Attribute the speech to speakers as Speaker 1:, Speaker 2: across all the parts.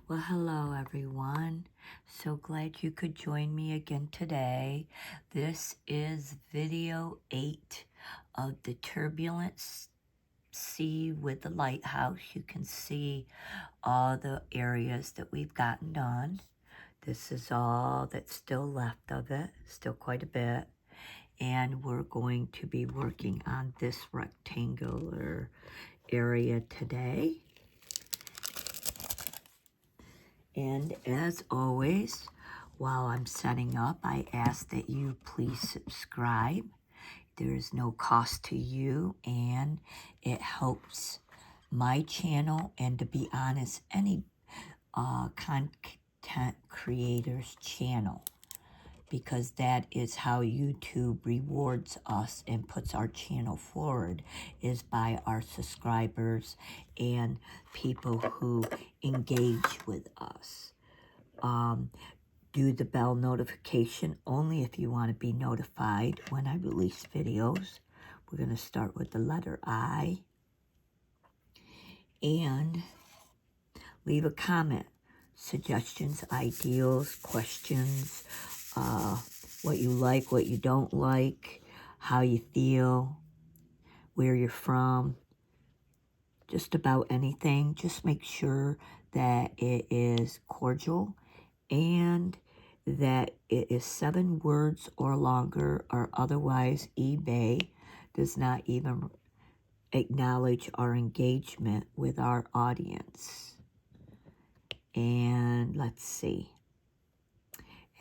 Speaker 1: Well, hello everyone. So glad you could join me again today. This is video 8 of the Turbulent Sea with the Lighthouse. You can see all the areas that we've gotten done. This is all that's still left of it, still quite a bit. And we're going to be working on this rectangular area today. And as always, while I'm setting up, I ask that you please subscribe. There's no cost to you, and it helps my channel, and to be honest, any content creator's channel, because that is how YouTube rewards us and puts our channel forward, is by our subscribers and people who engage with us. Do the bell notification only if you want to be notified when I release videos. We're going to start with the letter I. And leave a comment, suggestions, ideals, questions, what you like, what you don't like, how you feel, where you're from, just about anything. Just make sure that it is cordial and that it is 7 words or longer, or otherwise eBay does not even acknowledge our engagement with our audience. And let's see.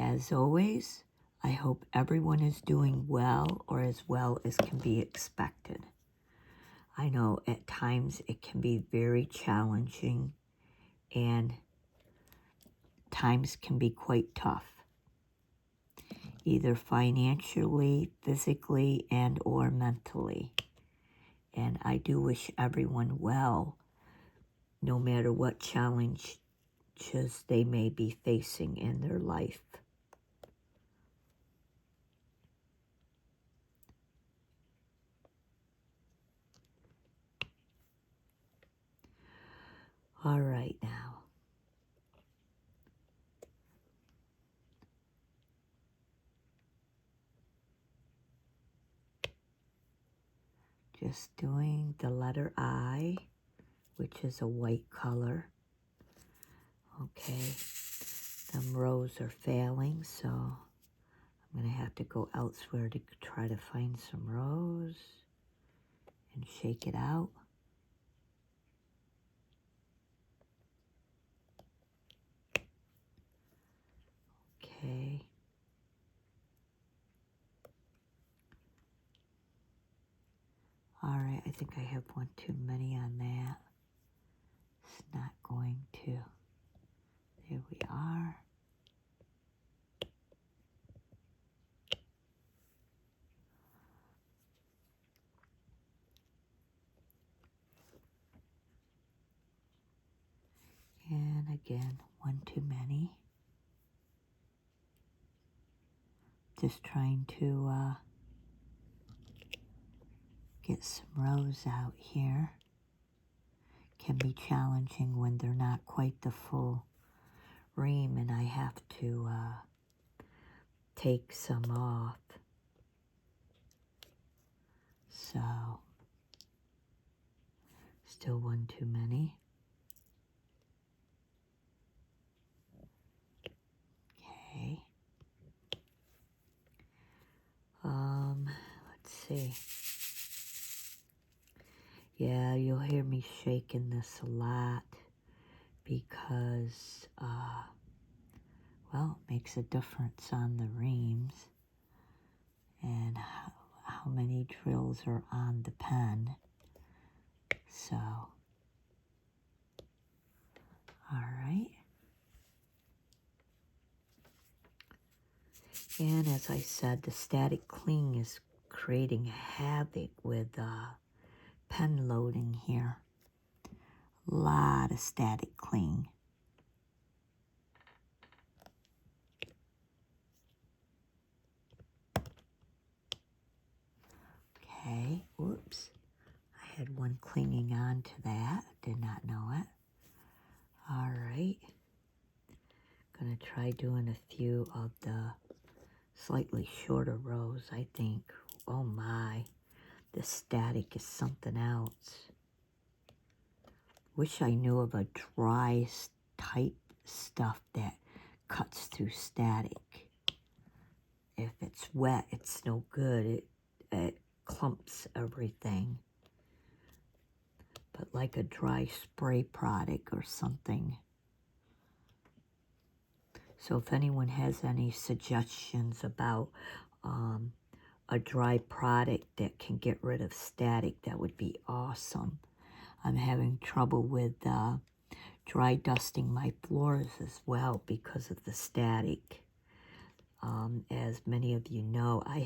Speaker 1: As always, I hope everyone is doing well, or as well as can be expected. I know at times it can be very challenging, and times can be quite tough, either financially, physically, and or mentally. And I do wish everyone well, no matter what challenges they may be facing in their life. All right now. Just doing the letter I, which is a white color. Okay, them rows are failing, so I'm going to have to go elsewhere to try to find some rows and shake it out. Okay. All right, I think I have one too many on that. It's not going to. There we are. And again, one too many. Just trying to get some rows out here. Can be challenging when they're not quite the full ream, and I have to take some off. So, still one too many. Okay. Let's see. Yeah, you'll hear me shaking this a lot because, well, it makes a difference on the reams and how many drills are on the pen. So, all right. And as I said, the static cling is creating havoc with pen loading here. A lot of static cling. Okay, whoops. I had one clinging on to that. Did not know it. All right. going to try doing a few of the slightly shorter rows, I think. Oh my, the static is something else. Wish I knew of a dry type stuff that cuts through static. If it's wet, it's no good. It clumps everything. But like a dry spray product or something. So if anyone has any suggestions about a dry product that can get rid of static, that would be awesome. I'm having trouble with dry dusting my floors as well because of the static. As many of you know, I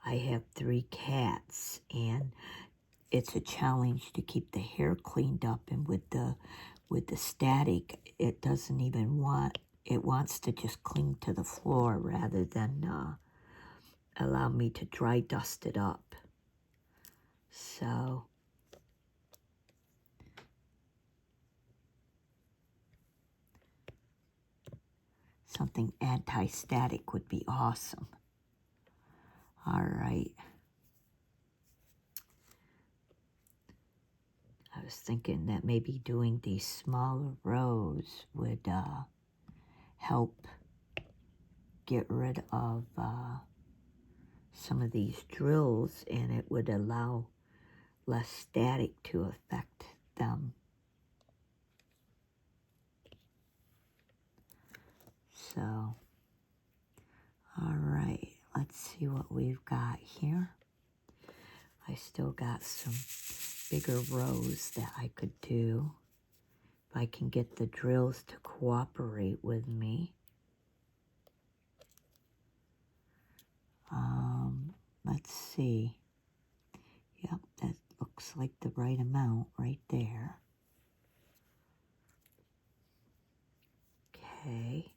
Speaker 1: have 3 cats, and it's a challenge to keep the hair cleaned up. And with the static, it doesn't even want. It wants to just cling to the floor rather than allow me to dry dust it up. So something anti-static would be awesome. All right. I was thinking that maybe doing these smaller rows would help get rid of some of these drills, and it would allow less static to affect them. So, all right, let's see what we've got here. I still got some bigger rows that I could do if I can get the drills to cooperate with me. Let's see. Yep, that looks like the right amount right there. Okay.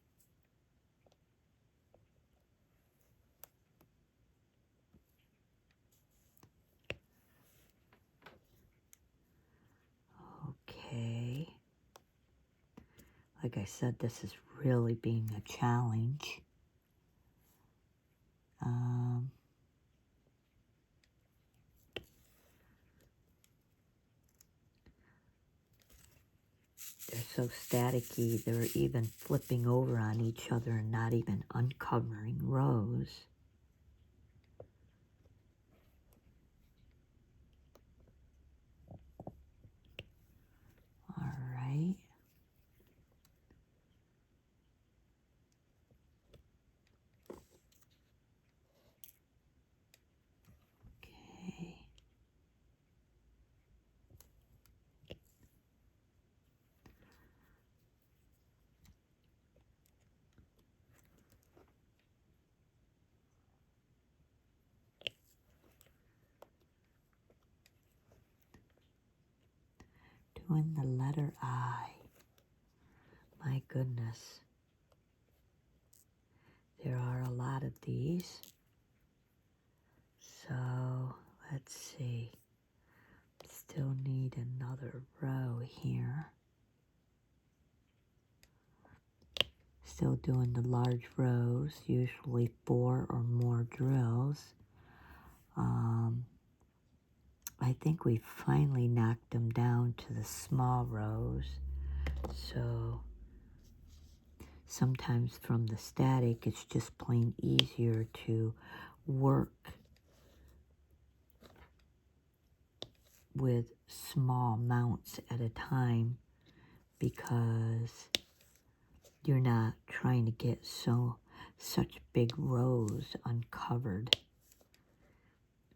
Speaker 1: Okay. Like I said, this is really being a challenge. They're so staticky, they're even flipping over on each other and not even uncovering rows. All right. Okay. Doing the letter I. My goodness. There are a lot of these. So, let's see. Still need another row here. Still doing the large rows, usually 4 or more drills. I think we finally knocked them down to the small rows. So sometimes from the static, it's just plain easier to work with small amounts at a time because you're not trying to get such big rows uncovered,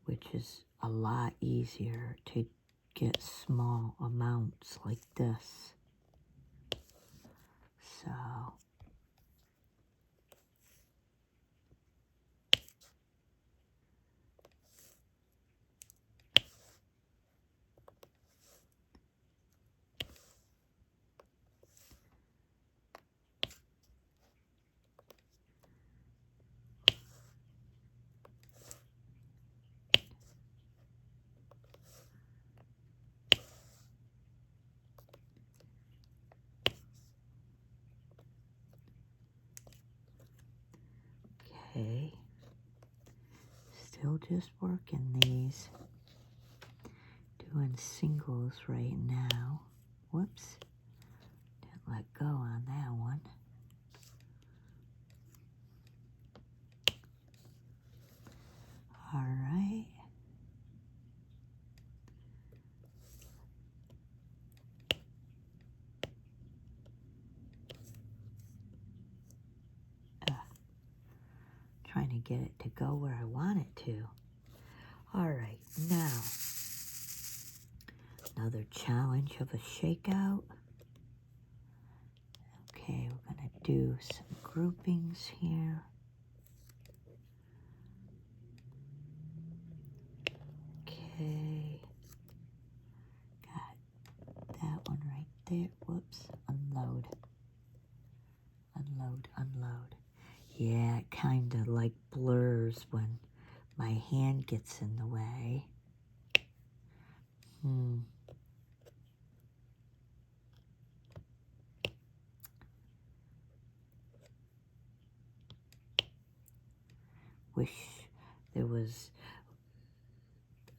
Speaker 1: which is a lot easier to get small amounts like this. So Okay. Still just working these. Doing singles right now. Whoops. Didn't let go on that one. All right. Trying to get it to go where I want it to. All right, now, another challenge of a shakeout. Okay, we're gonna do some groupings here. Okay, got that one right there. Whoops, unload, unload, unload. Yeah, it kind of like blurs when my hand gets in the way. Wish there was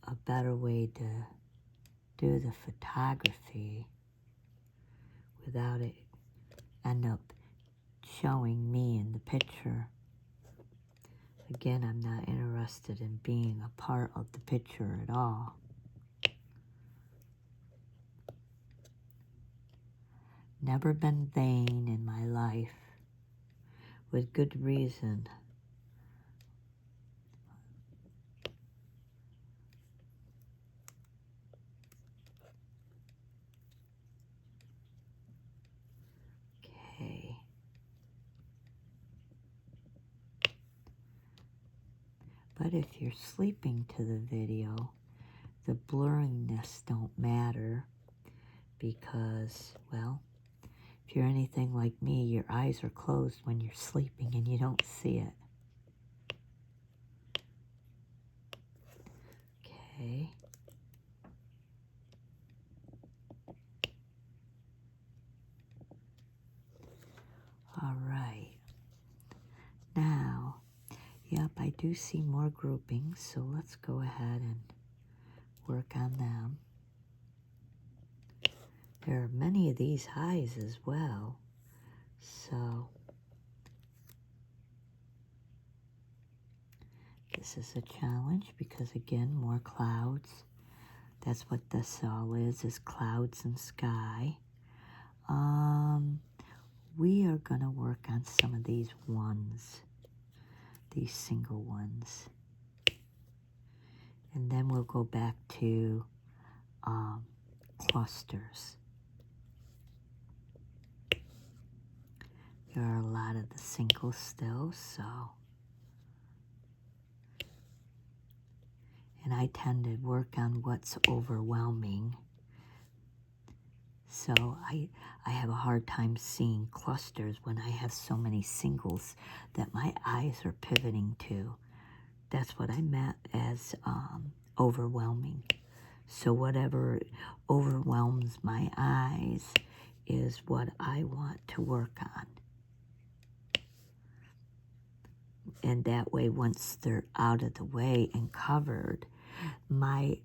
Speaker 1: a better way to do the photography without it end up showing me in the picture. Again, I'm not interested in being a part of the picture at all. Never been vain in my life, with good reason. Okay. But if you're sleeping to the video, the blurriness don't matter because, well, if you're anything like me, your eyes are closed when you're sleeping and you don't see it. Okay. All right. Now, yep, I do see more groupings, so let's go ahead and work on them. There are many of these highs as well, so this is a challenge because, again, more clouds. That's what this all is clouds and sky. We are going to work on some of these ones, these single ones. And then we'll go back to clusters. There are a lot of the singles still, so. And I tend to work on what's overwhelming. So I have a hard time seeing clusters when I have so many singles that my eyes are pivoting to. That's what I meant as overwhelming. So whatever overwhelms my eyes is what I want to work on. And that way, once they're out of the way and covered, my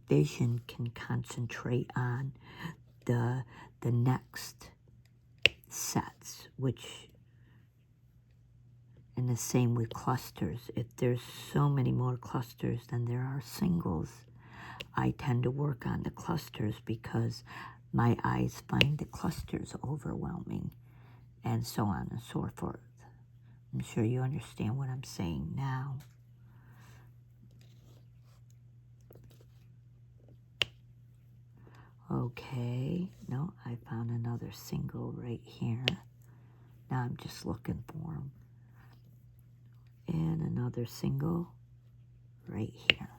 Speaker 1: vision can concentrate on the next sets, which, and the same with clusters. If there's so many more clusters than there are singles, I tend to work on the clusters because my eyes find the clusters overwhelming, and so on and so forth. I'm sure you understand what I'm saying now. Okay, no, I found another single right here. Now I'm just looking for them. And another single right here.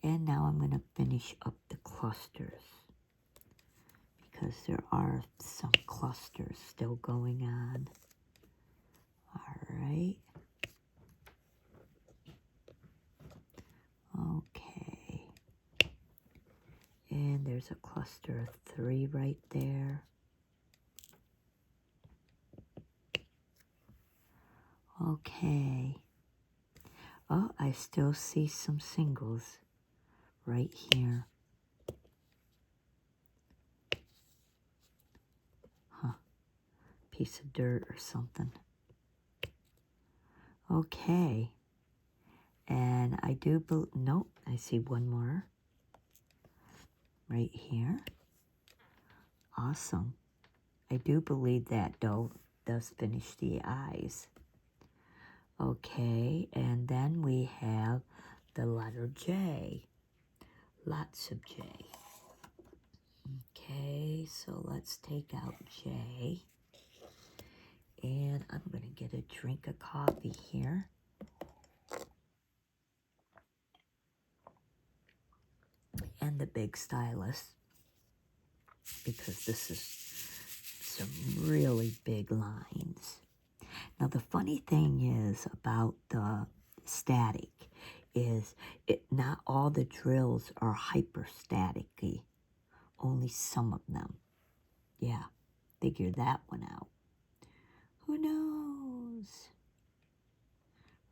Speaker 1: And now I'm going to finish up the clusters because there are some clusters still going on. All right. Okay. And there's a cluster of 3 right there. Okay. Oh, I still see some singles right here. Huh. Piece of dirt or something. Okay. And I do believe, nope, I see one more right here. Awesome. I do believe that though does finish the eyes. Okay, and then we have the letter J. Lots of J. Okay, so let's take out J. And I'm going to get a drink of coffee here. And the big stylus, because this is some really big lines. Now the funny thing is about the static is not all the drills are hyperstatic-y. Only some of them. Yeah, figure that one out. Who knows?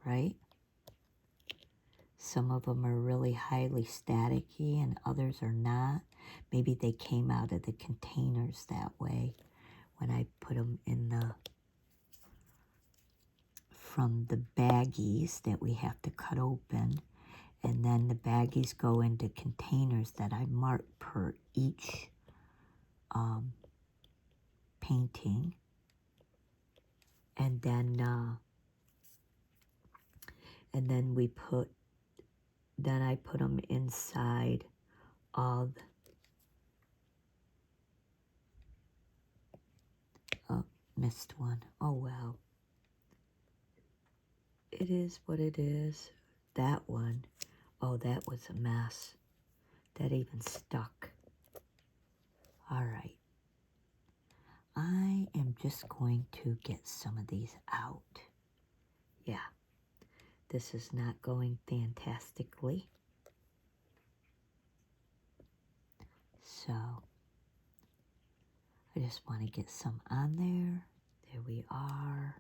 Speaker 1: Right? Some of them are really highly static-y and others are not. Maybe they came out of the containers that way when I put them in the, from the baggies that we have to cut open. And then the baggies go into containers that I mark per each painting. And then we put, then I put them inside of missed one. Oh well. It is what it is. That one, oh, that was a mess. That even stuck. All right. I am just going to get some of these out. Yeah. This is not going fantastically. So, I just want to get some on there. There we are.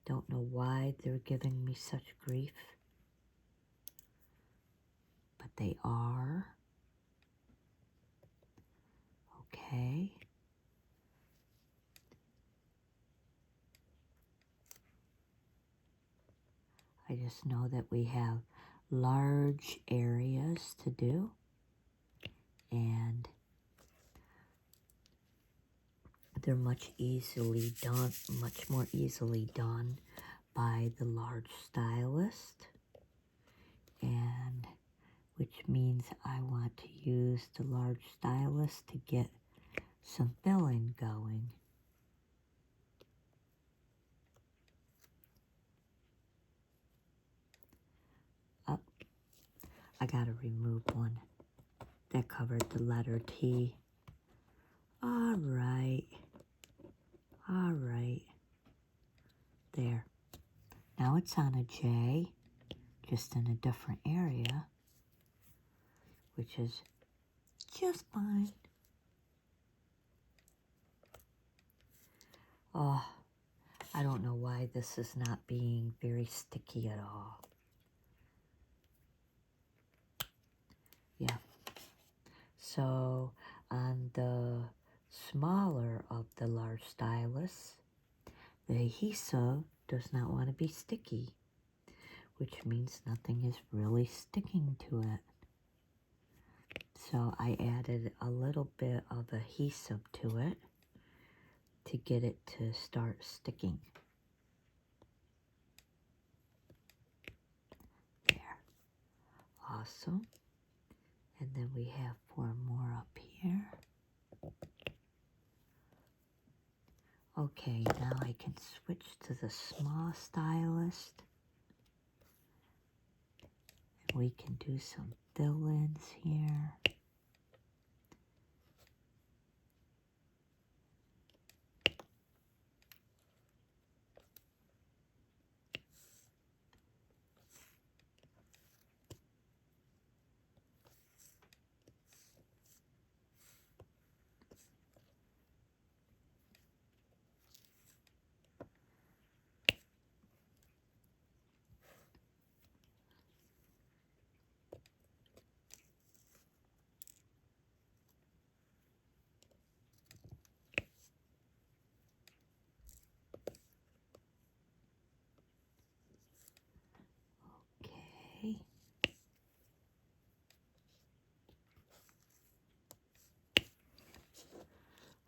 Speaker 1: Don't know why they're giving me such grief. But they are. Okay. I just know that we have large areas to do. And they're much more easily done by the large stylist. And which means I want to use the large stylus to get some filling going. Up. I gotta remove one that covered the letter T. All right. All right. There. Now it's on a J, just in a different area, which is just fine. Oh, I don't know why this is not being very sticky at all. Yeah. So on the smaller of the large stylus, the adhesive does not want to be sticky, which means nothing is really sticking to it. So I added a little bit of adhesive to it to get it to start sticking. There. Awesome. And then we have 4 more up here. Okay, now I can switch to the small stylus. And we can do some fill-ins here.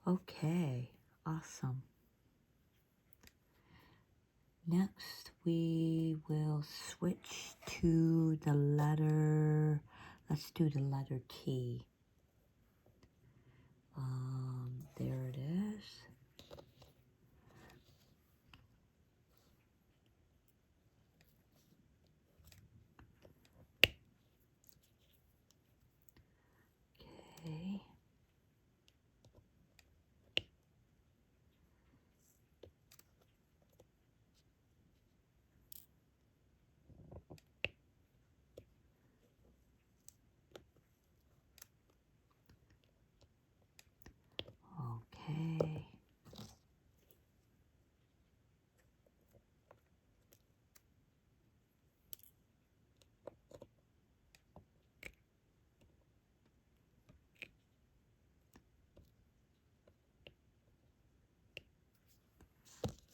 Speaker 1: Okay, awesome. Next, we will switch to the letter, let's do the letter T. There it is. Okay. Okay.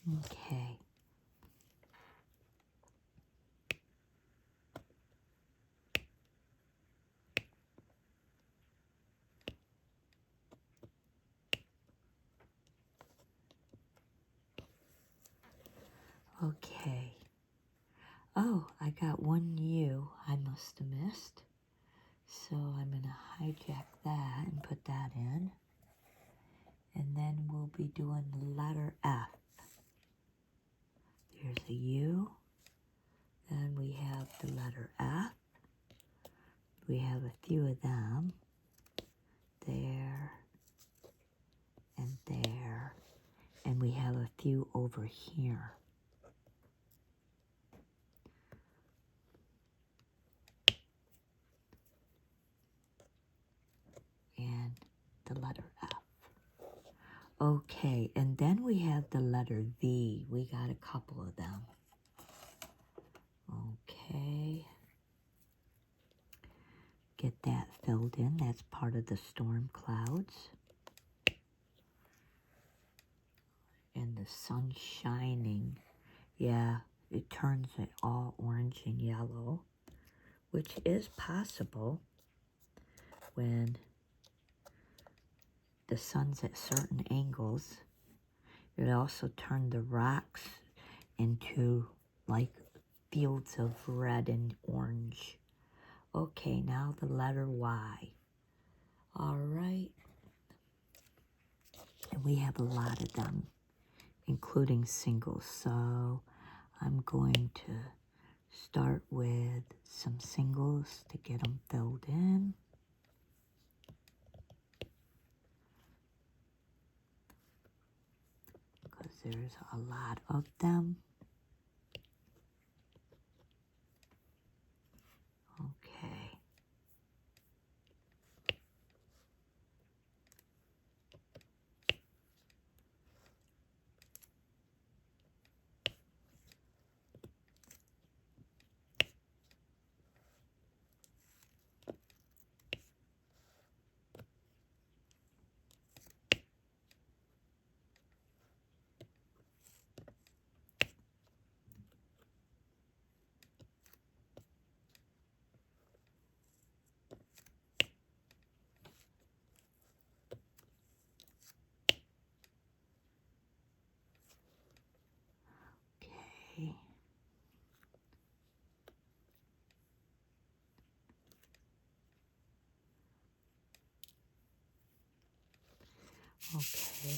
Speaker 1: Okay. Okay. Oh, I got one U I must have missed. So I'm going to hijack that and put that in. And then we'll be doing the letter F. There's a U. Then we have the letter F. We have a few of them. There. And there. And we have a few over here. And the letter F. Okay, and then we have the letter V. We got a couple of them. Okay. Get that filled in. That's part of the storm clouds. And the sun shining. Yeah, it turns it all orange and yellow, which is possible when the sun's at certain angles. It also turned the rocks into like fields of red and orange. Okay, now the letter Y. All right. And we have a lot of them, including singles. So I'm going to start with some singles to get them filled in. Because there's a lot of them. Okay. Okay. Okay.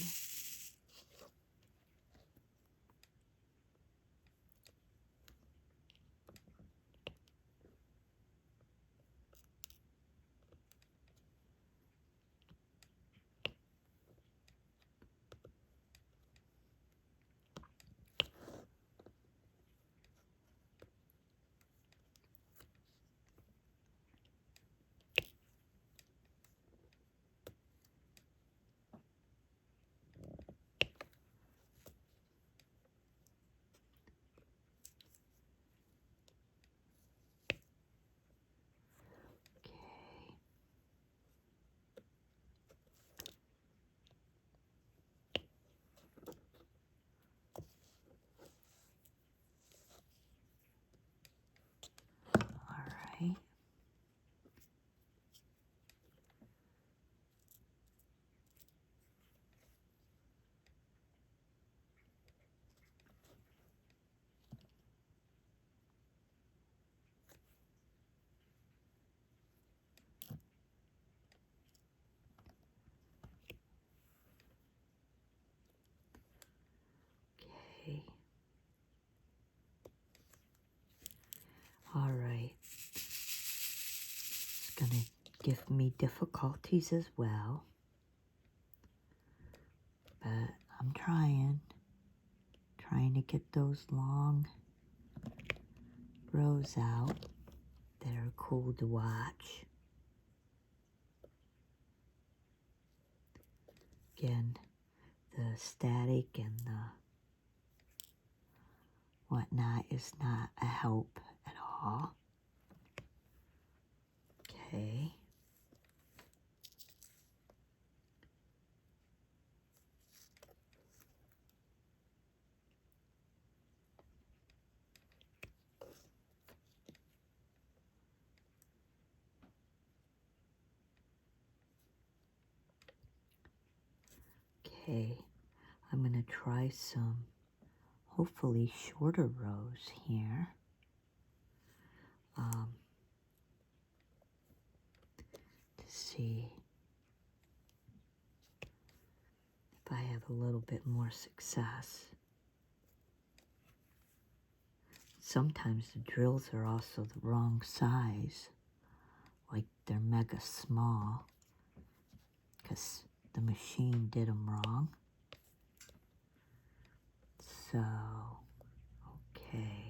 Speaker 1: Okay. All right. It's going to give me difficulties as well. But I'm trying to get those long rows out that are cool to watch. Again, the static and the whatnot is not a help at all. Okay. Okay, I'm going to try some hopefully shorter rows here. To see if I have a little bit more success. Sometimes the drills are also the wrong size, like they're mega small, because the machine did them wrong. So, okay.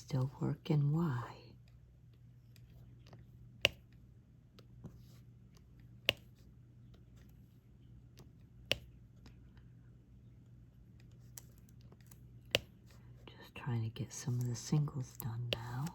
Speaker 1: still working. Why? Just trying to get some of the singles done now.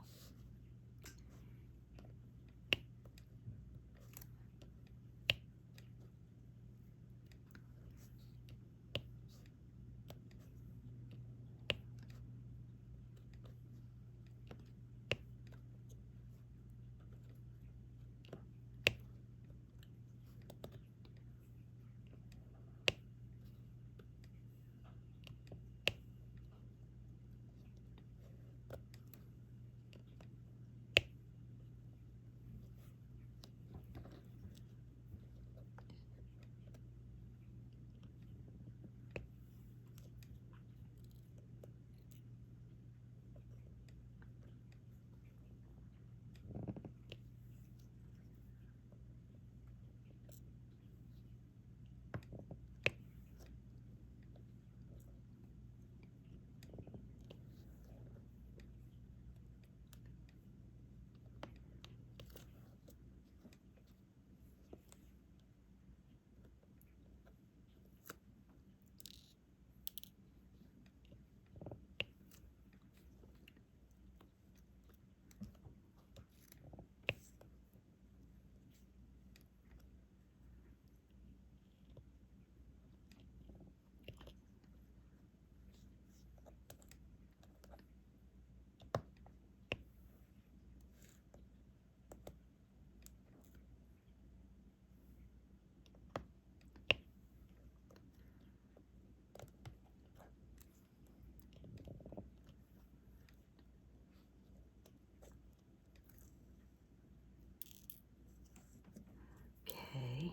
Speaker 1: Okay.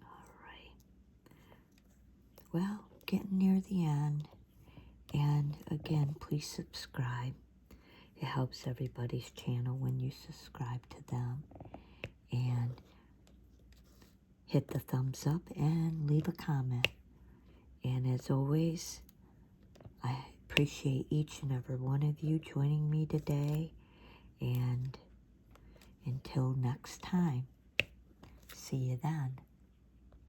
Speaker 1: All right. Well, getting near the end. And again, please subscribe. It helps everybody's channel when you subscribe to them. And hit the thumbs up and leave a comment. And as always, I appreciate each and every one of you joining me today. And until next time, see you then.